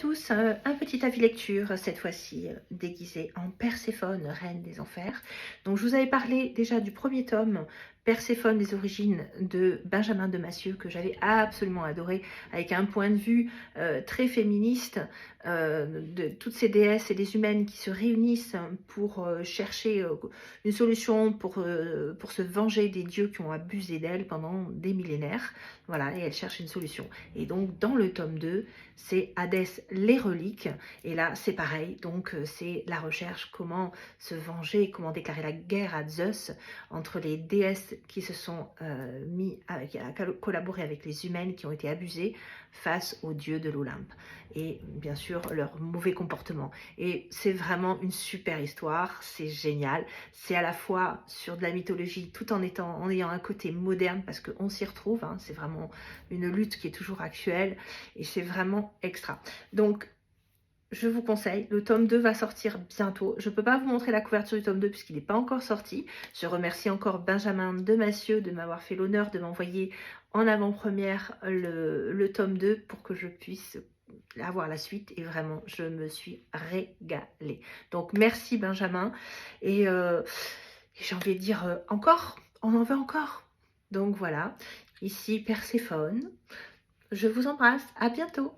tous, un petit avis lecture, cette fois-ci déguisé en Perséphone, reine des enfers. Donc je vous avais parlé déjà du premier tome, Perséphone des origines de Benjamin de Massieu, que j'avais absolument adoré, avec un point de vue très féministe de toutes ces déesses et des humaines qui se réunissent pour chercher une solution, pour se venger des dieux qui ont abusé d'elles pendant des millénaires. Voilà, et elles cherchent une solution. Et donc dans le tome 2, c'est Hadès les reliques, et là c'est pareil, donc c'est la recherche, comment se venger, comment déclarer la guerre à Zeus, entre les déesses qui se sont mis à collaborer avec les humaines qui ont été abusées face aux dieux de l'Olympe, et bien sûr leur mauvais comportement. Et c'est vraiment une super histoire, c'est génial, c'est à la fois sur de la mythologie tout en ayant un côté moderne, parce qu'on s'y retrouve, hein, c'est vraiment une lutte qui est toujours actuelle, et c'est vraiment extra. Donc je vous conseille, le tome 2 va sortir bientôt. Je ne peux pas vous montrer la couverture du tome 2 puisqu'il n'est pas encore sorti. Je remercie encore Benjamin de Massieu de m'avoir fait l'honneur de m'envoyer en avant-première le tome 2 pour que je puisse avoir la suite, et vraiment je me suis régalée. Donc merci Benjamin, et j'ai envie de dire encore, on en veut encore. Donc voilà, ici Perséphone, je vous embrasse, à bientôt.